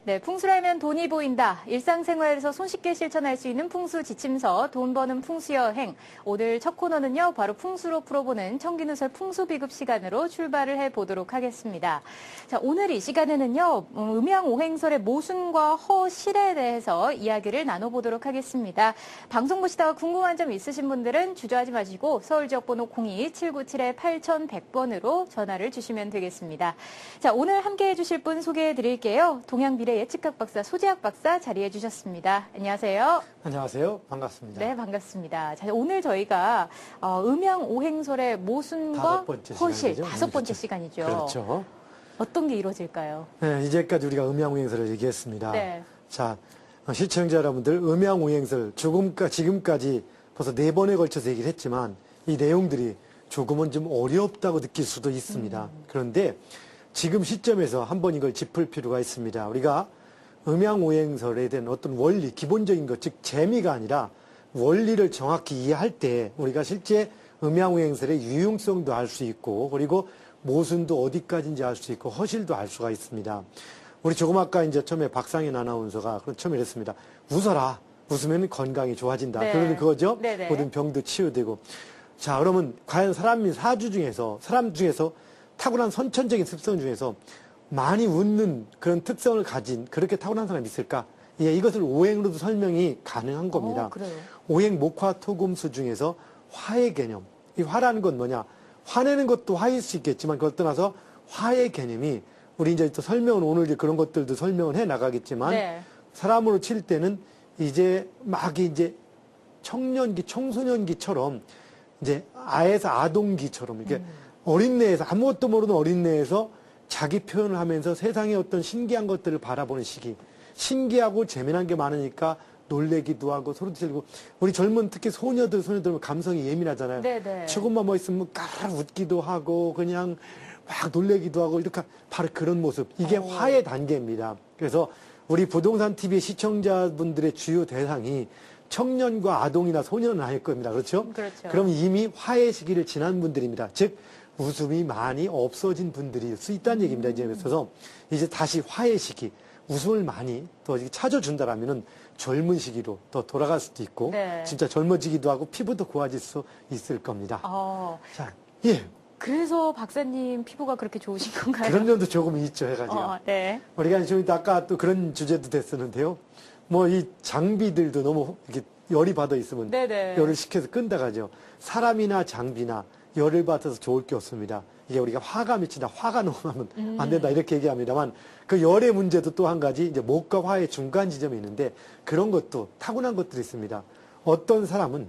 네, 풍수라면 돈이 보인다. 일상생활에서 손쉽게 실천할 수 있는 풍수 지침서, 돈 버는 풍수여행. 오늘 첫 코너는요, 바로 풍수로 풀어보는 청기누설 풍수비급 시간으로 출발을 해보도록 하겠습니다. 자, 오늘 이 시간에는요, 음양오행설의 모순과 허실에 대해서 이야기를 나눠보도록 하겠습니다. 방송 보시다가 궁금한 점 있으신 분들은 주저하지 마시고 서울지역번호 02-797-8100번으로 전화를 주시면 되겠습니다. 자, 오늘 함께 해주실 분 소개해드릴게요. 동양미래 예측학 박사 소재학 박사 자리해 주셨습니다. 안녕하세요. 안녕하세요. 반갑습니다. 네, 반갑습니다. 자, 오늘 저희가 음양오행설의 모순과 허실 다섯 번째 시간이죠. 그렇죠. 어떤 게 이루어질까요? 네, 이제까지 우리가 음양오행설을 얘기했습니다. 네. 자, 시청자 여러분들, 음양오행설 지금까지 벌써 4번에 걸쳐서 얘기를 했지만 이 내용들이 조금은 좀 어렵다고 느낄 수도 있습니다. 그런데 지금 시점에서 한번 이걸 짚을 필요가 있습니다. 우리가 음양오행설에 대한 어떤 원리, 기본적인 것, 즉 재미가 아니라 원리를 정확히 이해할 때 우리가 실제 음양오행설의 유용성도 알 수 있고 그리고 모순도 어디까지인지 알 수 있고 허실도 알 수가 있습니다. 우리 조금 아까 이제 처음에 박상현 아나운서가 처음에 이랬습니다. 웃어라. 웃으면 건강이 좋아진다. 네. 그러는 그거죠. 네네. 모든 병도 치유되고. 자, 그러면 과연 사람 중에서 타고난 선천적인 습성 중에서 많이 웃는 그런 특성을 가진 그렇게 타고난 사람이 있을까? 예, 이것을 오행으로도 설명이 가능한 겁니다. 그래요. 오행 목화 토금수 중에서 화의 개념. 이 화라는 건 뭐냐? 화내는 것도 화일 수 있겠지만 그걸 떠나서 화의 개념이 우리 이제 또 설명은 오늘 이제 그런 것들도 설명을 해 나가겠지만 네. 사람으로 칠 때는 이제 막 이제 청년기, 청소년기처럼 이제 아에서 아동기처럼 이렇게 어린애에서 아무것도 모르는 어린애에서 자기 표현을 하면서 세상의 어떤 신기한 것들을 바라보는 시기. 신기하고 재미난 게 많으니까 놀래기도 하고 소리도 지르고 우리 젊은 특히 소녀들은 감성이 예민하잖아요. 네네. 조금만 뭐 있으면 까르르 웃기도 하고 그냥 막 놀래기도 하고 이렇게 바로 그런 모습. 이게 화의 단계입니다. 그래서 우리 부동산 TV 시청자분들의 주요 대상이 청년과 아동이나 소년은 아닐 겁니다. 그렇죠? 그렇죠. 그럼 이미 화의 시기를 지난 분들입니다. 즉 웃음이 많이 없어진 분들일 수 있다는 얘기입니다. 이제 그래서 이제 다시 화의 시기, 웃음을 많이 더 찾아준다라면은 젊은 시기로 더 돌아갈 수도 있고, 네. 진짜 젊어지기도 하고 피부도 고와질 수 있을 겁니다. 자, 예. 그래서 박사님 피부가 그렇게 좋으신 건가요? 그런 면도 조금 있죠, 해가지고. 네. 우리가 좀 이따 아까 또 그런 주제도 됐었는데요. 뭐 이 장비들도 너무 이렇게 열이 받아 있으면 네네. 열을 식혀서 끈다가죠. 사람이나 장비나 열을 받아서 좋을 게 없습니다. 이게 우리가 화가 미친다, 화가 너무 하면 안 된다 이렇게 얘기합니다만 그 열의 문제도 또 한 가지 이제 목과 화의 중간 지점이 있는데 그런 것도 타고난 것들이 있습니다. 어떤 사람은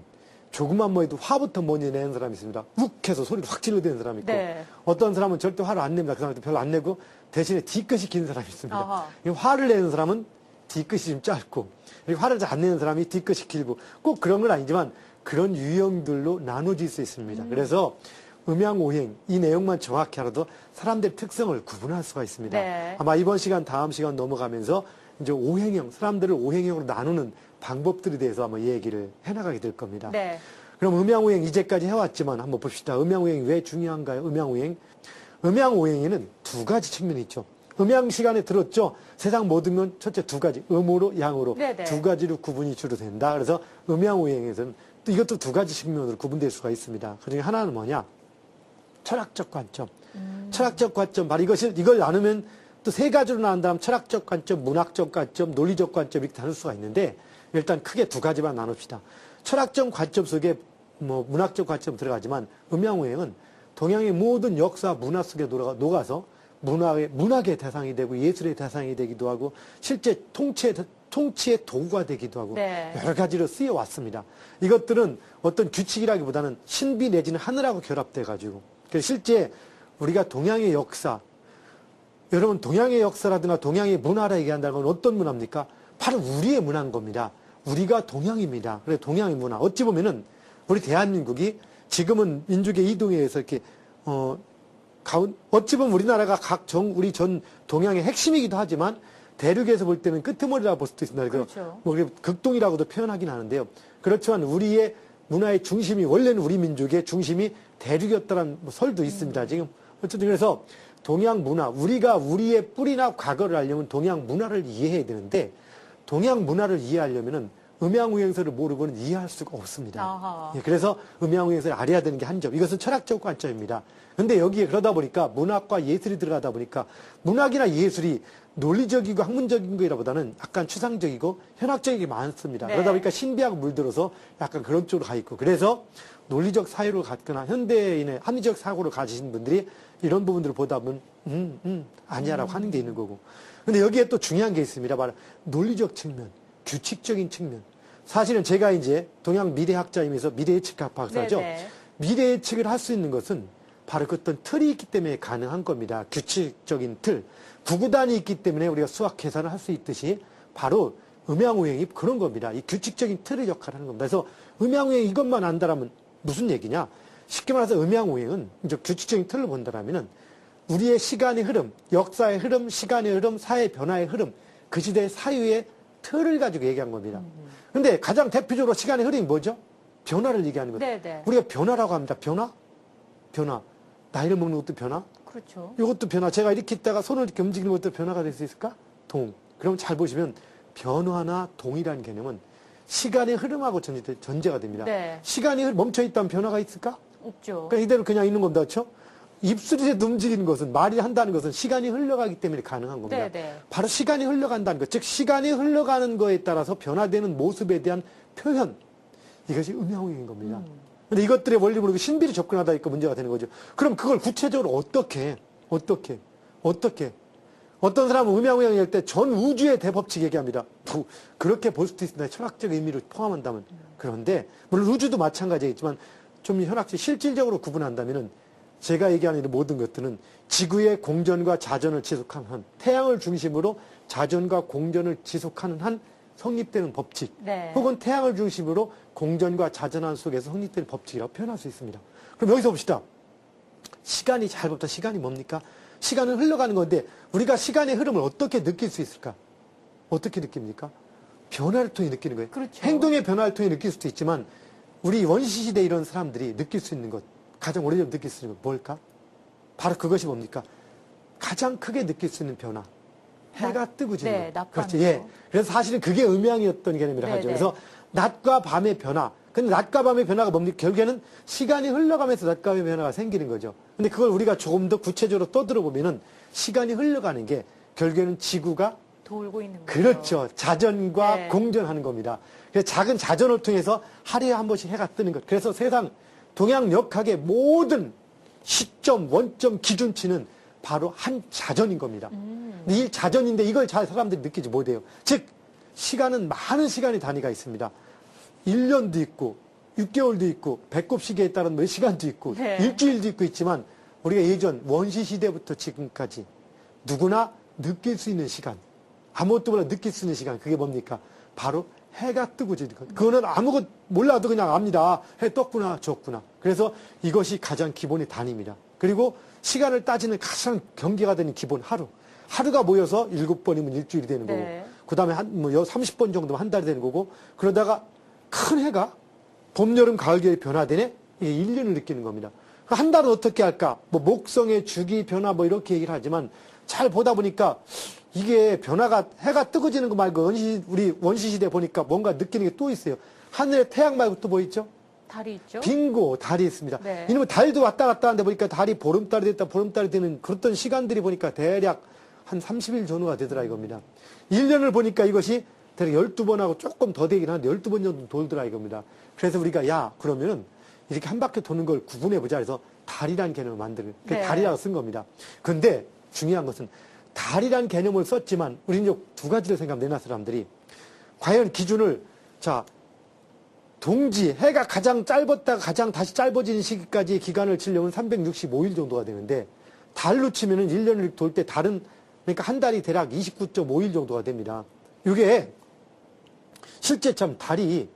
조금만 뭐 해도 화부터 먼저 내는 사람이 있습니다. 욱해서 소리를 확 질러대는 사람이 있고 네. 어떤 사람은 절대 화를 안 냅니다. 그 사람한테 별로 안 내고 대신에 뒤끝이 긴 사람이 있습니다. 아하. 이 화를 내는 사람은 뒤끝이 좀 짧고 화를 잘 안 내는 사람이 뒤끝이 길고 꼭 그런 건 아니지만 그런 유형들로 나눠질 수 있습니다. 그래서 음양오행 이 내용만 정확히 알아도 사람들의 특성을 구분할 수가 있습니다. 네. 아마 이번 시간 다음 시간 넘어가면서 이제 오행형 사람들을 오행형으로 나누는 방법들에 대해서 아마 얘기를 해나가게 될 겁니다. 네. 그럼 음양오행 이제까지 해왔지만 한번 봅시다. 음양오행이 왜 중요한가요? 음양오행에는 두 가지 측면이 있죠. 음양 시간에 들었죠. 세상 모든 건 첫째 두 가지, 음으로 양으로 네네. 두 가지로 구분이 주로 된다. 그래서 음양오행에서는 또 이것도 두 가지 측면으로 구분될 수가 있습니다. 그중에 하나는 뭐냐? 철학적 관점. 철학적 관점, 바로 이걸 나누면 또 세 가지로 나눈다면 철학적 관점, 문학적 관점, 논리적 관점 이렇게 나눌 수가 있는데 일단 크게 두 가지만 나눕시다. 철학적 관점 속에 뭐 문학적 관점 들어가지만 음양오행은 동양의 모든 역사, 문화 속에 녹아서 문학의 대상이 되고 예술의 대상이 되기도 하고 실제 통치의 도구가 되기도 하고 네. 여러 가지로 쓰여왔습니다. 이것들은 어떤 규칙이라기보다는 신비 내지는 하늘하고 결합돼가지고 그래서 실제 우리가 동양의 역사 여러분 동양의 역사라든가 동양의 문화라 얘기한다면 어떤 문화입니까? 바로 우리의 문화인 겁니다. 우리가 동양입니다. 그래서 동양의 문화 어찌 보면은 우리 대한민국이 지금은 민족의 이동에 의해서 이렇게 어찌 보면 우리나라가 우리 전 동양의 핵심이기도 하지만 대륙에서 볼 때는 끄트머리라고 볼 수도 있습니다. 그렇죠. 뭐 극동이라고도 표현하긴 하는데요. 그렇지만 우리의 문화의 중심이 원래는 우리 민족의 중심이 대륙이었다는 설도 있습니다. 지금 어쨌든 그래서 동양 문화, 우리가 우리의 뿌리나 과거를 알려면 동양 문화를 이해해야 되는데 동양 문화를 이해하려면은 음양우행설을 모르고는 이해할 수가 없습니다. 아하. 예, 그래서 음양우행설을 알아야 되는 게 한 점. 이것은 철학적 관점입니다. 근데 여기에 그러다 보니까 문학과 예술이 들어가다 보니까 문학이나 예술이 논리적이고 학문적인 거라보다는 약간 추상적이고 현학적인 게 많습니다. 네. 그러다 보니까 신비하고 물들어서 약간 그런 쪽으로 가 있고 그래서 논리적 사유를 갖거나 현대인의 합리적 사고를 가지신 분들이 이런 부분들을 보다 보면 아니야라고 하는 게 있는 거고. 근데 여기에 또 중요한 게 있습니다. 바로 논리적 측면, 규칙적인 측면. 사실은 제가 이제 동양 미래학자이면서 미래예측학 박사죠. 네네. 미래예측을 할 수 있는 것은 바로 그 어떤 틀이 있기 때문에 가능한 겁니다. 규칙적인 틀. 구구단이 있기 때문에 우리가 수학 계산을 할 수 있듯이 바로 음양오행이 그런 겁니다. 이 규칙적인 틀의 역할을 하는 겁니다. 그래서 음양오행 이것만 안다라면 무슨 얘기냐? 쉽게 말해서 음양오행은 이제 규칙적인 틀을 본다라면은 우리의 시간의 흐름, 역사의 흐름, 시간의 흐름, 사회 변화의 흐름, 그 시대의 사유의 틀을 가지고 얘기한 겁니다. 근데 가장 대표적으로 시간의 흐름이 뭐죠? 변화를 얘기하는 거죠. 네네. 우리가 변화라고 합니다. 변화? 변화. 나이를 먹는 것도 변화? 그렇죠. 이것도 변화. 제가 이렇게 있다가 손을 이렇게 움직이는 것도 변화가 될 수 있을까? 동. 그럼 잘 보시면 변화나 동이라는 개념은 시간의 흐름하고 전제가 됩니다. 네. 시간이 멈춰있다면 변화가 있을까? 없죠. 그러니까 이대로 그냥 있는 겁니다. 그렇죠? 입술이 움직이는 것은, 말이 한다는 것은 시간이 흘러가기 때문에 가능한 겁니다. 네네. 바로 시간이 흘러간다는 것. 즉 시간이 흘러가는 거에 따라서 변화되는 모습에 대한 표현. 이것이 음양오행인 겁니다. 근데 이것들의 원리 모르고 신비를 접근하다 보니까 문제가 되는 거죠. 그럼 그걸 구체적으로 어떻게 어떤 사람은 음양오행 할 때 전 우주의 대법칙 얘기합니다. 그렇게 볼 수도 있습니다. 철학적 의미를 포함한다면. 그런데 물론 우주도 마찬가지겠지만 좀 현학적 실질적으로 구분한다면은 제가 얘기하는 이 모든 것들은 지구의 공전과 자전을 지속하는 한, 태양을 중심으로 자전과 공전을 지속하는 한 성립되는 법칙, 네. 혹은 태양을 중심으로 공전과 자전한 속에서 성립되는 법칙이라고 표현할 수 있습니다. 그럼 여기서 봅시다. 시간이 잘 봅시다. 시간이 뭡니까? 시간은 흘러가는 건데 우리가 시간의 흐름을 어떻게 느낄 수 있을까? 어떻게 느낍니까? 변화를 통해 느끼는 거예요. 그렇죠. 행동의 변화를 통해 느낄 수도 있지만 우리 원시시대 이런 사람들이 느낄 수 있는 것, 가장 오래전 느낄 수 있는 것 뭘까? 바로 그것이 뭡니까? 가장 크게 느낄 수 있는 변화. 해가 뜨고 지는 네, 것. 낮밤이죠. 그렇죠. 예. 그래서 사실은 그게 음양이었던 개념이라 네, 하죠. 네. 그래서 낮과 밤의 변화. 근데 낮과 밤의 변화가 뭡니까? 결국에는 시간이 흘러가면서 낮과 밤의 변화가 생기는 거죠. 근데 그걸 우리가 조금 더 구체적으로 떠들어 보면은 시간이 흘러가는 게 결국에는 지구가 돌고 있는 거죠. 그렇죠. 자전과 네. 공전하는 겁니다. 그래서 작은 자전을 통해서 하루에 한 번씩 해가 뜨는 것. 그래서 세상 동양 역학의 모든 시점, 원점, 기준치는 바로 한 자전인 겁니다. 근데 이 자전인데 이걸 잘 사람들이 느끼지 못해요. 즉 시간은 많은 시간의 단위가 있습니다. 1년도 있고 6개월도 있고 배꼽 시계에 따른 몇 시간도 있고 네. 일주일도 있고 있지만 우리가 예전 원시 시대부터 지금까지 누구나 느낄 수 있는 시간, 아무것도 몰라 느낄 수 있는 시간, 그게 뭡니까? 바로 해가 뜨고 지는 것. 그거는 아무것 몰라도 그냥 압니다. 해 떴구나, 졌구나. 그래서 이것이 가장 기본의 단위입니다. 그리고 시간을 따지는 가장 경계가 되는 기본 하루. 하루가 모여서 7번이면 일주일이 되는 거고, 네. 그 다음에 30번 정도면 한 달이 되는 거고, 그러다가 큰 해가 봄, 여름, 가을, 겨울이 변화되네? 이게 1년을 느끼는 겁니다. 한 달은 어떻게 할까? 뭐, 목성의 주기 변화 뭐 이렇게 얘기를 하지만 잘 보다 보니까 이게 변화가 해가 뜨거지는 거 말고 우리 원시시대 보니까 뭔가 느끼는 게 또 있어요. 하늘에 태양 말고 또 뭐 있죠? 달이 있죠. 빙고, 달이 있습니다. 네. 이놈의 달도 왔다 갔다 하는데 보니까 달이 보름달이 됐다, 보름달이 되는 그런 시간들이 보니까 대략 한 30일 전후가 되더라 이겁니다. 1년을 보니까 이것이 대략 12번하고 조금 더 되긴 하는데 12번 정도 돌더라 이겁니다. 그래서 우리가 그러면은 이렇게 한 바퀴 도는 걸 구분해보자 해서 달이라는 개념을 만드는, 네. 달이라고 쓴 겁니다. 근데 중요한 것은 달이라는 개념을 썼지만 우리는 이제 두 가지를 생각하면 내나 사람들이 과연 기준을 동지, 해가 가장 짧았다가 가장 다시 짧아지는 시기까지의 기간을 치려면 365일 정도가 되는데 달로 치면은 1년을 돌 때 달은 그러니까 한 달이 대략 29.5일 정도가 됩니다. 이게 실제 참 달이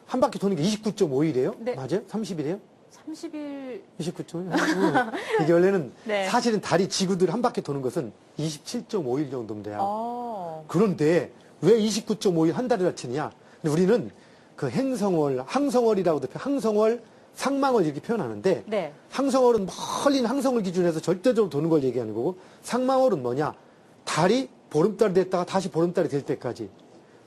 한 바퀴 도는 게 29.5일이에요? 네. 맞아요? 30일이에요? 30일 29.5일? 이게 원래는 네. 사실은 달이 지구들 한 바퀴 도는 것은 27.5일 정도면 돼요. 어. 그런데 왜 29.5일 한 달이나 치느냐? 근데 우리는 그 행성월, 항성월이라고도 항성월, 상망을 이렇게 표현하는데 네. 항성월은 멀리 있는 항성을 기준으로 해서 절대적으로 도는 걸 얘기하는 거고 상망월은 뭐냐? 달이 보름달이 됐다가 다시 보름달이 될 때까지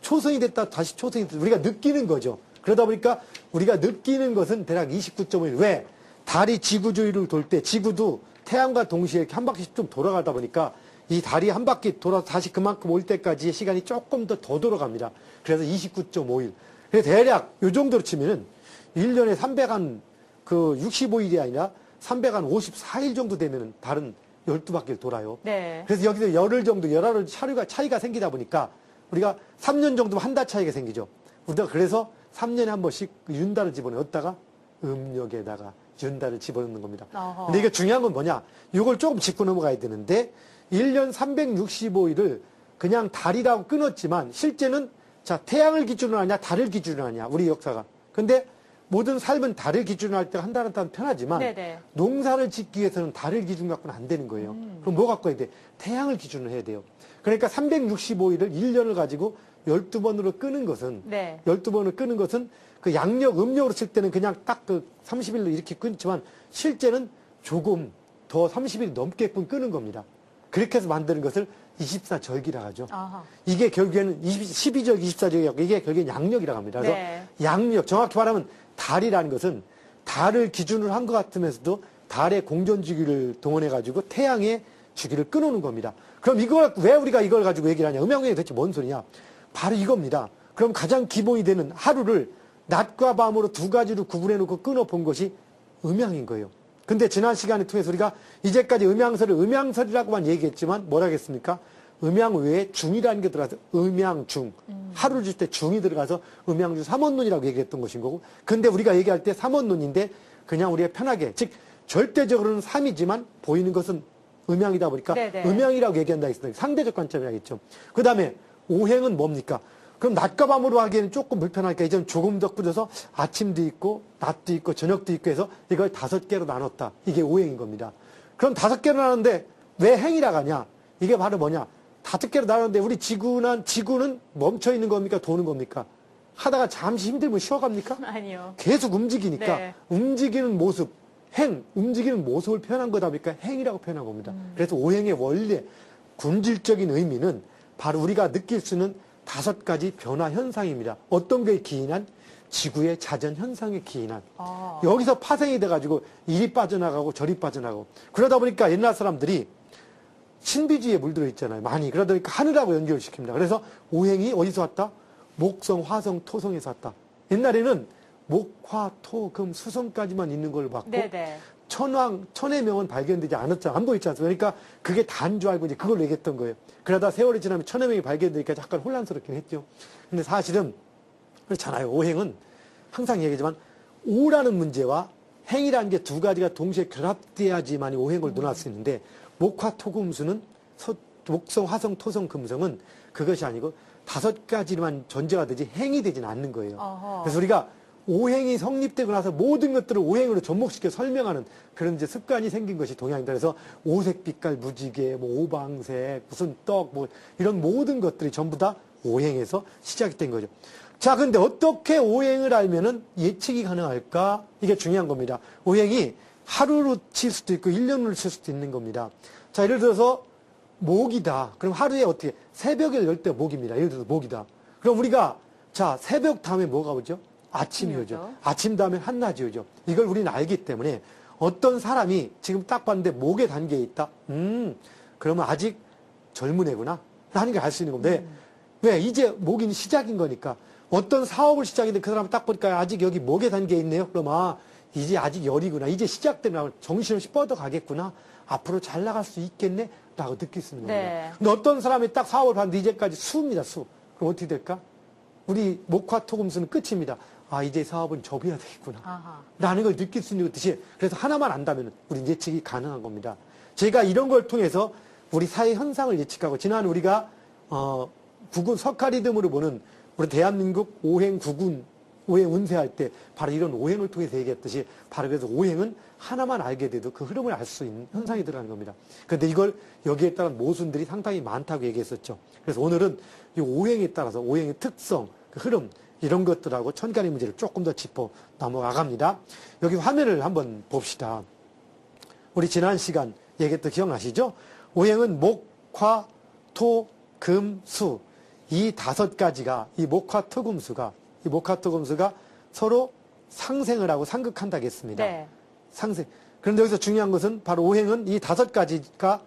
초성이 됐다가 다시 초성이 됐다 우리가 느끼는 거죠. 그러다 보니까 우리가 느끼는 것은 대략 29.5일. 왜? 달이 지구 주위를 돌 때 지구도 태양과 동시에 이렇게 한 바퀴씩 좀 돌아가다 보니까 이 달이 한 바퀴 돌아서 다시 그만큼 올 때까지의 시간이 조금 더 돌아갑니다. 그래서 29.5일. 그래서 대략 요 정도로 치면은 1년에 65일이 아니라 354일 정도 되면은 달은 12바퀴를 돌아요. 네. 그래서 여기서 열흘 정도, 열흘 차이가 생기다 보니까 우리가 3년 정도면 한 달 차이가 생기죠. 우리가 그래서 3년에 한 번씩 윤달을 집어넣었다가 음력에다가 윤달을 집어넣는 겁니다. 어허. 근데 이게 중요한 건 뭐냐? 이걸 조금 짚고 넘어가야 되는데 1년 365일을 그냥 달이라고 끊었지만 실제는 자, 태양을 기준으로 하냐, 달을 기준으로 하냐, 우리 역사가. 근데 모든 삶은 달을 기준으로 할 때 한 달 한 달 편하지만 네네. 농사를 짓기 위해서는 달을 기준 갖고는 안 되는 거예요. 그럼 뭐 갖고 해야 돼? 태양을 기준으로 해야 돼요. 그러니까 365일을 1년을 가지고 12번으로 끄는 것은 네. 12번을 끄는 것은 그 양력, 음력으로 칠 때는 그냥 딱 그 30일로 이렇게 끊지만 실제는 조금 더 30일이 넘게끔 끄는 겁니다. 그렇게 해서 만드는 것을 24절기라 하죠. 아하. 이게 결국에는 12절, 24절기라고 이게 결국엔 양력이라고 합니다. 그래서 네. 양력, 정확히 말하면 달이라는 것은 달을 기준으로 한 것 같으면서도 달의 공전 주기를 동원해 가지고 태양의 주기를 끊어오는 겁니다. 그럼 이걸 왜 우리가 이걸 가지고 얘기를 하냐? 음양운행이 대체 뭔 소리냐? 바로 이겁니다. 그럼 가장 기본이 되는 하루를 낮과 밤으로 두 가지로 구분해 놓고 끊어 본 것이 음양인 거예요. 근데 지난 시간을 통해서 우리가 이제까지 음양설을 음양설이라고만 얘기했지만 뭐라 하겠습니까? 음양 외에 중이라는 게 들어가서 음양중. 하루를 줄 때 중이 들어가서 음양중 삼원론이라고 얘기했던 것인 거고. 근데 우리가 얘기할 때 삼원론인데 그냥 우리가 편하게, 즉 절대적으로는 삼이지만 보이는 것은 음양이다 보니까 네네. 음양이라고 얘기한다 했습니다. 상대적 관점이라겠죠. 그 다음에 오행은 뭡니까? 그럼 낮과 밤으로 하기에는 조금 불편하니까 이제는 조금 더 꾸려서 아침도 있고 낮도 있고 저녁도 있고 해서 이걸 5개로 나눴다. 이게 오행인 겁니다. 그럼 5개로 나눴는데 왜 행이라고 하냐? 이게 바로 뭐냐? 5개로 나눴는데 우리 지구는 멈춰 있는 겁니까? 도는 겁니까? 하다가 잠시 힘들면 쉬어갑니까? 아니요. 계속 움직이니까 네. 움직이는 모습, 움직이는 모습을 표현한 거다 보니까 행이라고 표현한 겁니다. 그래서 오행의 원래 군질적인 의미는 바로 우리가 느낄 수 있는 5가지 변화 현상입니다. 어떤 게 기인한? 지구의 자전 현상에 기인한. 아. 여기서 파생이 돼가지고 이리 빠져나가고 저리 빠져나가고. 그러다 보니까 옛날 사람들이 신비주의에 물들어 있잖아요. 많이. 그러다 보니까 하늘하고 연결시킵니다. 그래서 오행이 어디서 왔다? 목성, 화성, 토성에서 왔다. 옛날에는 목, 화, 토, 금, 수성까지만 있는 걸 봤고 네네. 천의 명은 발견되지 않았잖아. 안 보이지 않습니까? 그러니까 그게 다인 줄 알고 이제 그걸 얘기했던 거예요. 그러다 세월이 지나면 천의 명이 발견되니까 약간 혼란스럽긴 했죠. 근데 사실은 그렇잖아요. 오행은 항상 얘기하지만 오라는 문제와 행이라는 게 두 가지가 동시에 결합돼야지만 오행을 논할 수 있는데 목화토금수는 목성, 화성, 토성, 금성은 그것이 아니고 5가지만 전제가 되지 행이 되지는 않는 거예요. 어허. 그래서 우리가 오행이 성립되고 나서 모든 것들을 오행으로 접목시켜 설명하는 그런 이제 습관이 생긴 것이 동양이다. 그래서 오색 빛깔 무지개, 뭐 오방색, 무슨 떡, 뭐 이런 모든 것들이 전부 다 오행에서 시작이 된 거죠. 자, 근데 어떻게 오행을 알면은 예측이 가능할까? 이게 중요한 겁니다. 오행이 하루로 칠 수도 있고 1년으로 칠 수도 있는 겁니다. 자, 예를 들어서 목이다. 그럼 하루에 어떻게? 새벽에 열 때 목입니다. 예를 들어서 목이다. 그럼 우리가 자, 새벽 다음에 뭐가 오죠? 아침이 오죠. 아침이죠. 아침 다음에 한낮이 오죠. 이걸 우리는 알기 때문에 어떤 사람이 지금 딱 봤는데 목에 단계에 있다. 그러면 아직 젊은 애구나. 라는 걸 알 수 있는 겁니다. 왜? 이제 목이 시작인 거니까. 어떤 사업을 시작했는데 그 사람 딱 보니까 아직 여기 목에 단계에 있네요. 그럼 이제 아직 열이구나. 이제 시작되나. 정신없이 뻗어가겠구나. 앞으로 잘 나갈 수 있겠네. 라고 느낄 수 있는 겁니다. 네. 근데 어떤 사람이 딱 사업을 봤는데 이제까지 수입니다. 수. 그럼 어떻게 될까? 우리 목화토금수는 끝입니다. 이제 사업은 접어야 되겠구나. 아하. 라는 걸 느낄 수 있는 것이 그래서 하나만 안다면 우리 예측이 가능한 겁니다. 제가 이런 걸 통해서 우리 사회 현상을 예측하고 지난 우리가 구군 석가리듬으로 보는 우리 대한민국 오행 구군 오행 운세할 때 바로 이런 오행을 통해서 얘기했듯이 바로 그래서 오행은 하나만 알게 돼도 그 흐름을 알 수 있는 현상이 들어가는 겁니다. 그런데 이걸 여기에 따른 모순들이 상당히 많다고 얘기했었죠. 그래서 오늘은 이 오행에 따라서 오행의 특성, 그 흐름 이런 것들하고 천간의 문제를 조금 더 짚어 넘어갑니다. 여기 화면을 한번 봅시다. 우리 지난 시간 얘기했던 기억나시죠? 오행은 목, 화, 토, 금, 수. 이 5가지가, 이 목, 화, 토, 금, 수가, 서로 상생을 하고 상극한다고 했습니다. 네. 상생. 그런데 여기서 중요한 것은 바로 오행은 이 5가지가,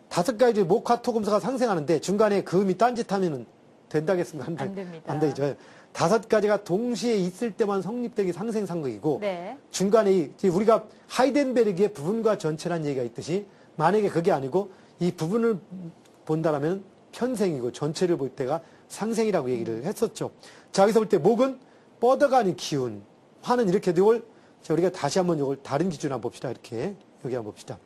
5가지 목, 화, 토, 금, 수가 상생하는데 중간에 금이 딴짓하면 된다고 했습니다. 안 됩니다. 안 되죠. 5가지가 동시에 있을 때만 성립되기 상생상극이고 네. 중간에 우리가 하이덴베르기의 부분과 전체란 얘기가 있듯이 만약에 그게 아니고 이 부분을 본다라면 편생이고 전체를 볼 때가 상생이라고 얘기를 했었죠. 자, 여기서 볼 때 목은 뻗어가는 기운, 화는 이렇게 되고 자, 우리가 다시 한번 이걸 다른 기준 한번 봅시다. 이렇게 여기 한번 봅시다.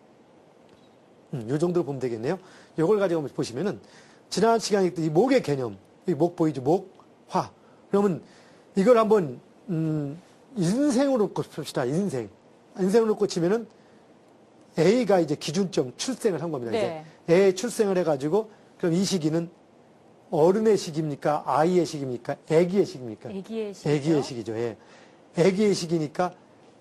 요 정도로 보면 되겠네요. 요걸 가지고 한번 보시면은 지난 시간에 이 목의 개념, 이 목 보이죠? 목, 화. 그러면 이걸 한번 인생으로 봅시다. 인생으로 놓고 치면은 A가 이제 기준점 출생을 한 겁니다. 네. 이제 애 출생을 해가지고 그럼 이 시기는 어른의 시기입니까? 아이의 시기입니까? 애기의 시기입니까? 애기의 시기죠. 애기의 시기죠. 예. 애기의 시기니까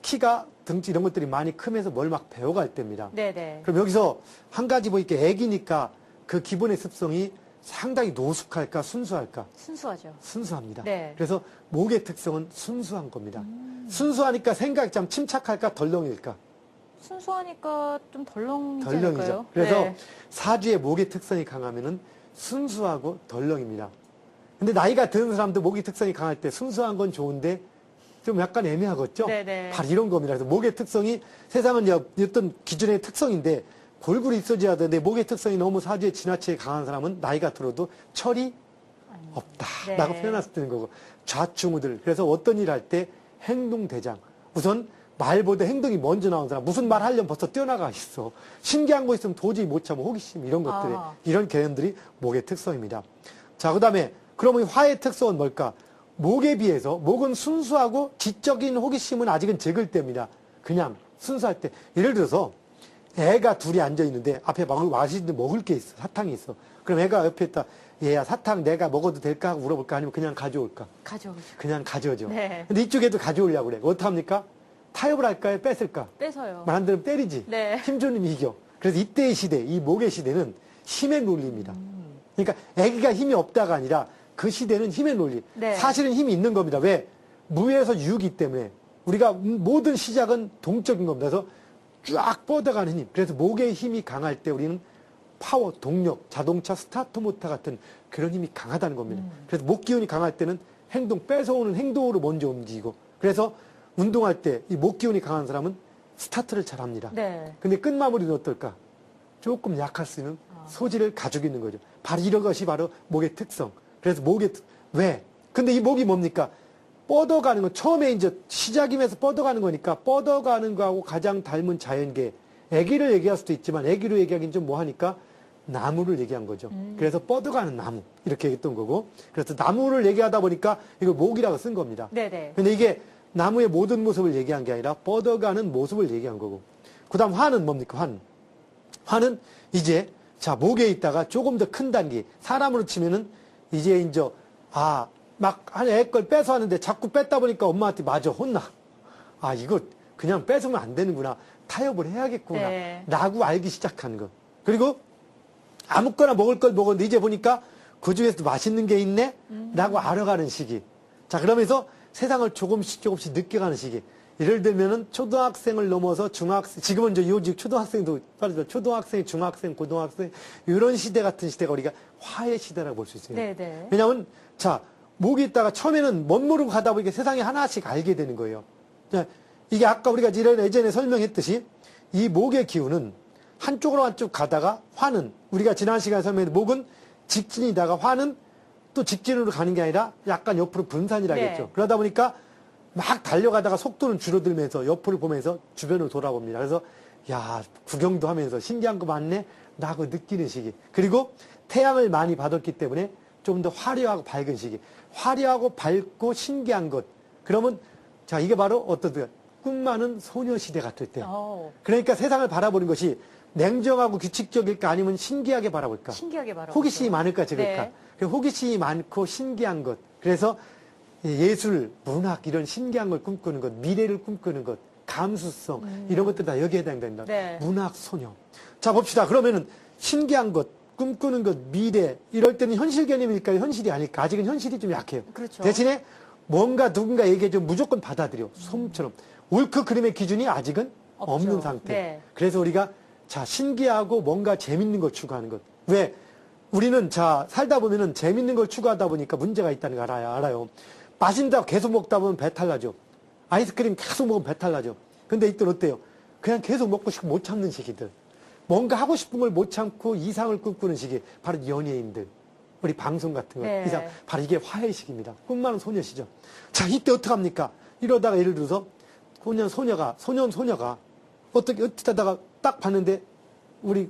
키가 등치 이런 것들이 많이 크면서 뭘 막 배워갈 때입니다. 네네. 그럼 여기서 한 가지 보니까 애기니까 그 기본의 습성이 상당히 노숙할까 순수할까? 순수하죠. 순수합니다. 네. 그래서 목의 특성은 순수한 겁니다. 순수하니까 생각이 좀 침착할까 덜렁일까? 순수하니까 좀 덜렁이지 덜렁이죠. 않을까요? 그래서 네. 사주의 목의 특성이 강하면은 순수하고 덜렁입니다. 근데 나이가 드는 사람도 목의 특성이 강할 때 순수한 건 좋은데 좀 약간 애매하겠죠? 네네. 바로 이런 겁니다. 그래서 목의 특성이 세상은 어떤 기준의 특성인데 골고루 있어져야 되는데 목의 특성이 너무 사주에 지나치게 강한 사람은 나이가 들어도 철이 없다라고 네. 표현할 수 있는 거고 좌충우들. 그래서 어떤 일 할 때 행동대장. 우선 말보다 행동이 먼저 나온 사람. 무슨 말 하려면 벌써 뛰어나가 있어. 신기한 거 있으면 도저히 못 참아. 호기심 이런 것들이 아. 이런 개념들이 목의 특성입니다. 자, 그다음에 그러면 화의 특성은 뭘까? 목에 비해서 목은 순수하고 지적인 호기심은 아직은 적을 때입니다. 그냥 순수할 때. 예를 들어서 애가 둘이 앉아 있는데 앞에 맛있는 먹을 게 있어. 사탕이 있어. 그럼 애가 옆에 있다. 얘야 사탕 내가 먹어도 될까 하고 물어볼까? 아니면 그냥 가져올까? 가져오죠. 그냥 가져오죠. 네. 근데 이쪽에도 가져오려고 그래. 어떡합니까? 타협을 할까요? 뺏을까? 뺏어요. 말 안 들으면 때리지. 네. 힘 주는 이겨. 그래서 이때의 시대, 이 목의 시대는 힘의 논리입니다. 그러니까 애기가 힘이 없다가 아니라 그 시대는 힘의 논리. 네. 사실은 힘이 있는 겁니다. 왜? 무에서 유기 때문에 우리가 모든 시작은 동적인 겁니다. 그래서 쫙 뻗어가는 힘. 그래서 목의 힘이 강할 때 우리는 파워, 동력, 자동차 스타트 모터 같은 그런 힘이 강하다는 겁니다. 그래서 목 기운이 강할 때는 행동, 뺏어오는 행동으로 먼저 움직이고 그래서 운동할 때 이 목 기운이 강한 사람은 스타트를 잘 합니다. 네. 근데 끝마무리는 어떨까? 조금 약할 수 있는 소질을 가지고 있는 거죠. 바로 이런 것이 바로 목의 특성. 그래서 왜? 근데 이 목이 뭡니까? 뻗어가는 건 처음에 이제 시작이면서 뻗어가는 거니까 뻗어가는 거하고 가장 닮은 자연계. 애기를 얘기할 수도 있지만 애기로 얘기하기는 좀 뭐하니까 나무를 얘기한 거죠. 그래서 뻗어가는 나무 이렇게 얘기했던 거고 그래서 나무를 얘기하다 보니까 이걸 목이라고 쓴 겁니다. 네네. 근데 이게 나무의 모든 모습을 얘기한 게 아니라 뻗어가는 모습을 얘기한 거고 그 다음 화는 뭡니까? 화는 이제 자 목에 있다가 조금 더 큰 단계 사람으로 치면은 이제 막 한 애 걸 뺏어 왔는데 자꾸 뺐다 보니까 엄마한테 맞아 혼나. 아 이거 그냥 뺏으면 안 되는구나. 타협을 해야겠구나. 네. 라고 알기 시작하는 거. 그리고 아무거나 먹을 걸 먹었는데 이제 보니까 그 중에서도 맛있는 게 있네? 라고 알아가는 시기. 자 그러면서 세상을 조금씩 느껴가는 시기. 예를 들면은 초등학생을 넘어서 중학생, 지금은 이제 요즘 초등학생도 빠르죠. 초등학생, 중학생, 고등학생, 이런 시대 같은 시대가 우리가 화의 시대라고 볼 수 있어요. 네네. 왜냐하면, 자, 목이 있다가 처음에는 멋모르고 가다 보니까 세상에 하나씩 알게 되는 거예요. 자, 이게 아까 우리가 예전에 설명했듯이 이 목의 기운은 한쪽으로 한쪽 가다가 화는 우리가 지난 시간에 설명했는데 목은 직진이다가 화는 또 직진으로 가는 게 아니라 약간 옆으로 분산이라겠죠. 네. 그러다 보니까 막 달려가다가 속도는 줄어들면서 옆을 보면서 주변을 돌아봅니다. 그래서 야 구경도 하면서 신기한 거 많네 라고 느끼는 시기. 그리고 태양을 많이 받았기 때문에 좀 더 화려하고 밝은 시기. 화려하고 밝고 신기한 것. 그러면 자 이게 바로 어떤 꿈 많은 소녀시대 같을 때. 그러니까 세상을 바라보는 것이 냉정하고 규칙적일까 아니면 신기하게 바라볼까. 신기하게 바라보죠. 호기심이 많을까 적을까. 네. 호기심이 많고 신기한 것. 그래서 예술, 문학 이런 신기한 걸 꿈꾸는 것, 미래를 꿈꾸는 것, 감수성 이런 것들 다 여기에 해당된다. 네. 문학 소녀. 자 봅시다. 그러면은 신기한 것, 꿈꾸는 것, 미래 이럴 때는 현실 개념일까요? 현실이 아닐까? 아직은 현실이 좀 약해요. 그렇죠. 대신에 뭔가 누군가 얘기해 좀 무조건 받아들여. 솜처럼. 옳고 그름의 기준이 아직은 없죠. 없는 상태. 네. 그래서 우리가 자 신기하고 뭔가 재밌는 걸 추구하는 것. 왜? 우리는 자 살다 보면은 재밌는 걸 추구하다 보니까 문제가 있다는 거 알아요. 맛있다고 계속 먹다 보면 배탈 나죠. 아이스크림 계속 먹으면 배탈 나죠. 근데 이때 어때요? 그냥 계속 먹고 싶고 못 참는 시기들. 뭔가 하고 싶은 걸 못 참고 이상을 꿈꾸는 시기. 바로 연예인들. 우리 방송 같은 거. 네. 이상. 바로 이게 화해의 시기입니다. 꿈 많은 소녀시죠. 자, 이때 어떡합니까? 이러다가 예를 들어서 소녀가 어떻게 하다가 딱 봤는데 우리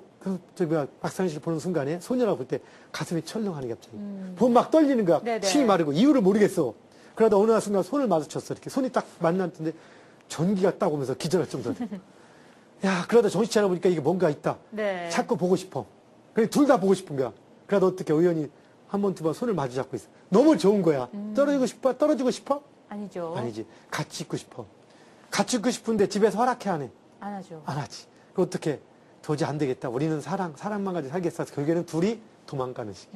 박상현 씨를 보는 순간에 소녀라고 볼 때 가슴이 철렁하는 게 갑자기. 보면 막 떨리는 거야. 네네. 침이 마르고 이유를 모르겠어. 그러다 어느 날 순간 손을 마주쳤어. 이렇게 손이 딱 만났는데 전기가 딱 오면서 기절할 정도로. 야, 그러다 정신 차려보니까 이게 뭔가 있다. 네. 자꾸 보고 싶어. 그래, 둘 다 보고 싶은 거야. 그러다 어떻게 우연히 한 번, 두 번 손을 마주 잡고 있어. 너무 좋은 거야. 떨어지고 싶어? 떨어지고 싶어? 아니죠. 아니지. 같이 있고 싶어. 같이 있고 싶은데 집에서 허락해 안 해? 안 하죠. 안 하지. 그 어떻게? 도저히 안 되겠다. 우리는 사랑만 가지고 살겠어. 결국에는 둘이 도망가는 시기.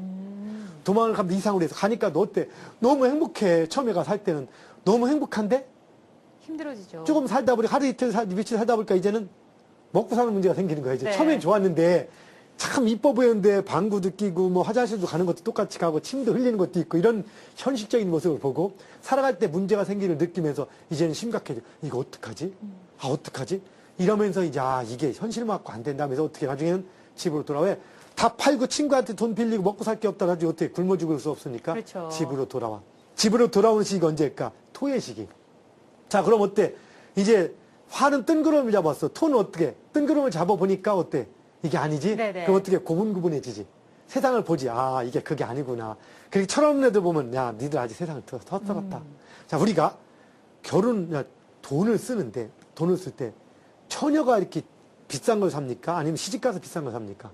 도망을 가면 이상으로 해서 가니까 너 어때? 너무 행복해. 처음에 살 때는. 너무 행복한데? 힘들어지죠. 조금 살다 보니 하루 이틀 며칠 살다 보니까 이제는 먹고 사는 문제가 생기는 거야. 이제 네. 처음엔 좋았는데 참 이뻐 보였는데 방구도 끼고 뭐 화장실도 가는 것도 똑같이 가고 침도 흘리는 것도 있고 이런 현실적인 모습을 보고 살아갈 때 문제가 생기는 느끼면서 이제는 심각해져. 이거 어떡하지? 아 어떡하지? 이러면서 이제 이게 현실 맞고 안 된다면서 어떻게 나중에는 집으로 돌아와. 다 팔고 친구한테 돈 빌리고 먹고 살 게 없다 가지고 어떻게 굶어 죽을 수 없으니까 그렇죠. 집으로 돌아와. 집으로 돌아오는 시기가 언제일까? 토의 시기. 자, 그럼 어때? 이제 화는 뜬구름을 잡았어. 토는 어떻게? 뜬구름을 잡아보니까 어때? 이게 아니지? 네네. 그럼 어떻게 고분고분해지지? 세상을 보지. 그게 그게 아니구나. 그렇게 철없는 애들 보면, 야, 니들 아직 세상을 더 썰었다. 자, 우리가 돈을 쓸 때, 처녀가 이렇게 비싼 걸 삽니까? 아니면 시집가서 비싼 걸 삽니까?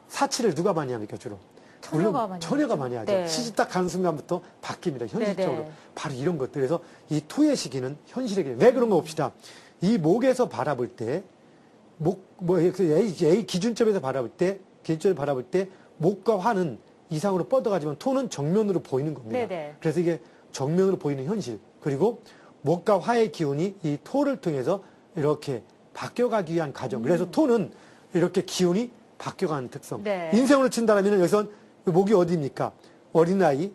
사치를 누가 많이 합니까, 주로? 처녀가 많이 처녀가 하죠. 많이 하죠. 네. 시집 딱 가는 순간부터 바뀝니다. 현실적으로. 네네. 바로 이런 것들. 그래서 이 토의 시기는 현실의 길. 왜 그런 거 봅시다. 이 목에서 바라볼 때, A 기준점에서 바라볼 때, 목과 화는 이상으로 뻗어가지만 토는 정면으로 보이는 겁니다. 네네. 그래서 이게 정면으로 보이는 현실. 그리고 목과 화의 기운이 이 토를 통해서 이렇게 바뀌어가기 위한 과정. 그래서 토는 이렇게 기운이 바뀌어가는 특성. 네. 인생으로 친다면 여기선 목이 어디입니까? 어린아이,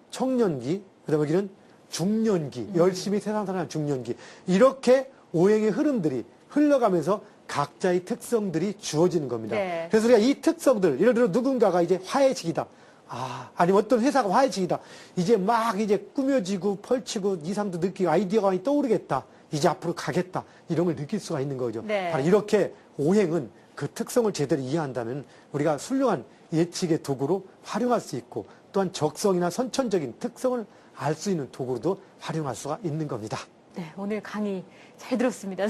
청년기, 그 다음에 여기는 중년기, 열심히 세상 살아가는 중년기. 이렇게 오행의 흐름들이 흘러가면서 각자의 특성들이 주어지는 겁니다. 네. 그래서 우리가 이 특성들, 예를 들어 누군가가 이제 화해직이다. 아니면 어떤 회사가 화해직이다. 이제 막 이제 꾸며지고 펼치고 이상도 느끼고 아이디어가 많이 떠오르겠다. 이제 앞으로 가겠다. 이런 걸 느낄 수가 있는 거죠. 네. 바로 이렇게 오행은 그 특성을 제대로 이해한다면 우리가 훌륭한 예측의 도구로 활용할 수 있고 또한 적성이나 선천적인 특성을 알 수 있는 도구로도 활용할 수가 있는 겁니다. 네, 오늘 강의 잘 들었습니다.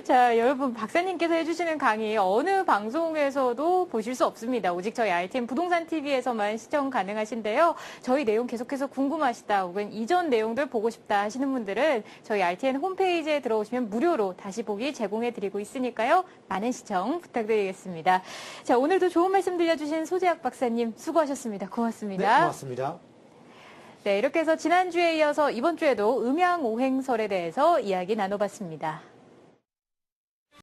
자, 여러분 박사님께서 해주시는 강의 어느 방송에서도 보실 수 없습니다. 오직 저희 RTN 부동산 TV에서만 시청 가능하신데요. 저희 내용 계속해서 궁금하시다 혹은 이전 내용들 보고 싶다 하시는 분들은 저희 RTN 홈페이지에 들어오시면 무료로 다시 보기 제공해드리고 있으니까요. 많은 시청 부탁드리겠습니다. 자, 오늘도 좋은 말씀 들려주신 소재학 박사님 수고하셨습니다. 고맙습니다. 네, 고맙습니다. 네, 이렇게 해서 지난주에 이어서 이번 주에도 음양오행설에 대해서 이야기 나눠봤습니다.